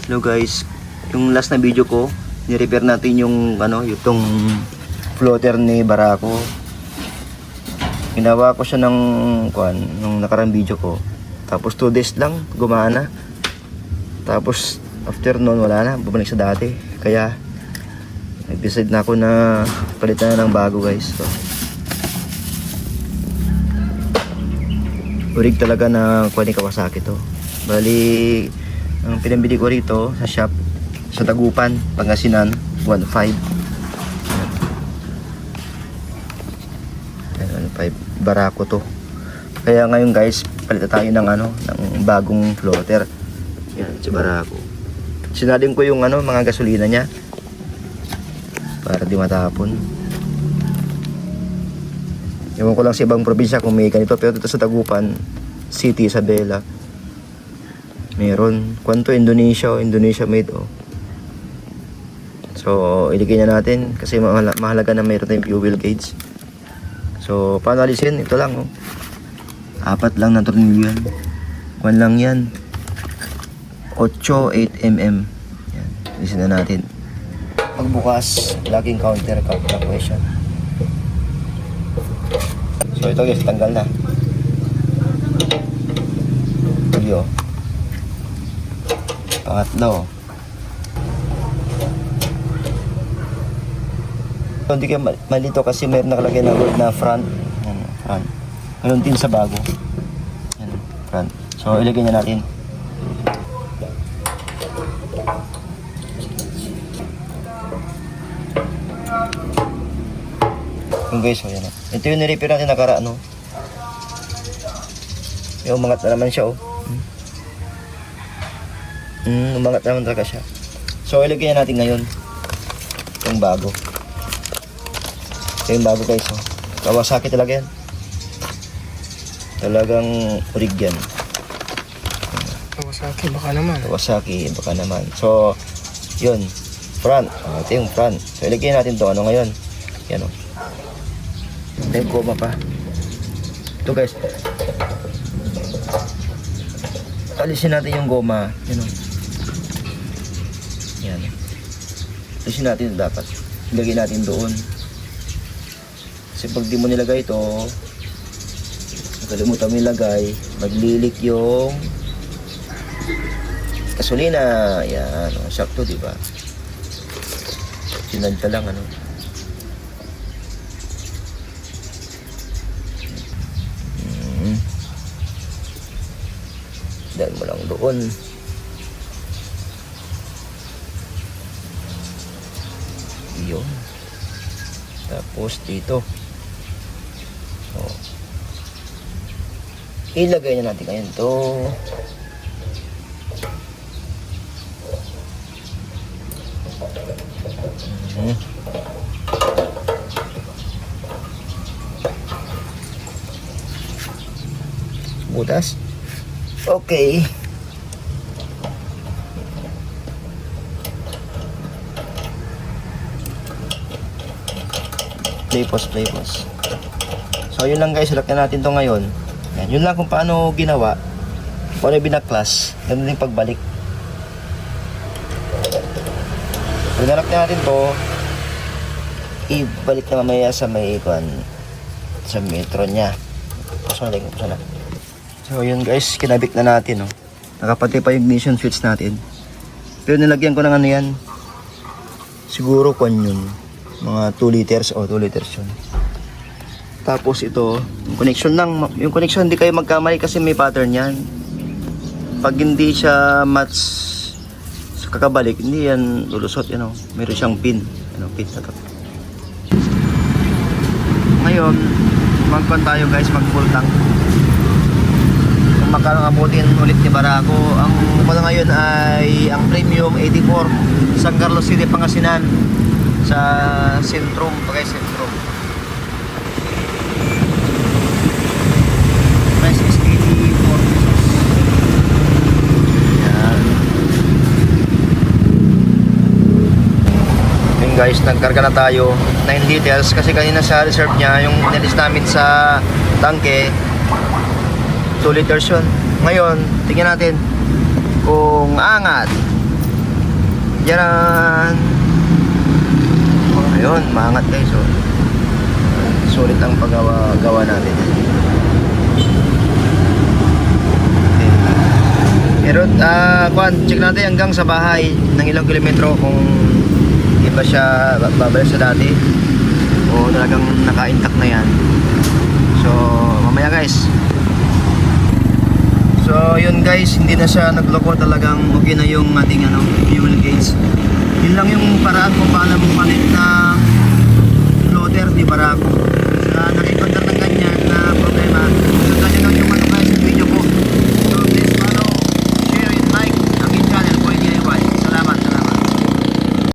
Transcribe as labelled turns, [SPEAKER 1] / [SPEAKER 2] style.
[SPEAKER 1] Hello guys, yung last na video ko, ni-repair natin yung yung floater ni Barako. Ginawa ko siya ng nung nakarang video ko. Tapos 2 days lang gumana. Tapos after noon wala na, bumalik sa dati. Kaya nag-decide na ako na palitan na ng bago guys. So, urig talaga na kuha ni Kawasaki to. Bali, ang pinambili ko rito sa shop sa Tagupan, Pangasinan, 1.5. 1.5 Barako to. Kaya ngayon guys, palitan tayo ng ng bagong floater. Yan si Barako. Sinalin ko yung mga gasolina niya para di matapon. Ewan ko lang sa ibang probinsya kung may ganito, pero dito sa Tagupan City, Isabela, meron. Kwanto Indonesia made So iligay na natin kasi mahalaga na mayroon tayong fuel gauge. So paano alisin? Ito lang 4 lang na tornilyo yan. 1 lang yan. 8 mm. Yan. Alisin na natin. Pagbukas, laging counter question. So ito guys, tanggal na. Ito. Pangatlo. Hindi kayo malito kasi mayroon nakalagay na word na front. Front. Ganun din sa bago. Yan, front. So ilagay na natin. Yung guys, so yan. Ito yung nirepair natin nakaraan. Yung umangat na naman siya umangat naman talaga siya. So ilagay natin ngayon yung bago. Ito yung bago guys. Kawasaki talaga yan. Talagang urig yan.
[SPEAKER 2] Kawasaki baka naman.
[SPEAKER 1] Kawasaki baka naman. So yun, front. Ito yung front. So ilagay natin to ngayon. Yan Ito yung goma pa. Ito guys, alisin natin yung goma. Yan. Alisin natin ito dapat. Ilagay natin doon. Kasi pag di mo nilagay ito, nakalimutan mo ilagay, maglilik yung gasolina. Yan. Sakto diba? Sinadta lang Dahil mo lang doon. Yun. Tapos dito. Ilagay na natin ngayon to. Butas. Okay. Play pause. So yun lang guys, select na natin to ngayon. Yan, yun lang kung paano ginawa. Kung ano binaklas, ganun din pagbalik. Pinalak na natin to, ibalik na mamaya sa may sa metro nya. Pasok na. So yun guys, kinabit na natin Nakapatay pa yung ignition switch natin. Pero nilagyan ko ng yan. Siguro yun. Mga 2 liters 2 liters yun. Tapos ito, yung connection lang. Yung connection hindi kayo magkamali kasi may pattern yan. Pag hindi siya match sa kakabalik, hindi yan lulusot. Meron siyang pin. Pin na to. Ngayon, magpan tayo guys, mag full tank. Magkano abutin ulit ni Barako. Ang wala ngayon ay ang Premium 84 San Carlos City, Pangasinan, sa Sentrum, Sentrum. Price is 84 pesos. Yan. Yun guys, nagkarga na tayo 9 liters kasi kanina sa reserve niya yung nilis namin sa tangke 2 liters yun. Ngayon, tingnan natin kung angat. Yaran! Ayun, maangat guys. So, sulit ang paggawa natin. Okay. Pero, check natin hanggang sa bahay ng ilang kilometro kung hindi pa siya babalik sa dati o talagang naka-intact na yan. So, mamaya guys. So, yun guys, hindi na siya nagloko, talagang okay na yung ating fuel gauge. Yun lang yung paraan kung paano mapalit na floater ni Barako.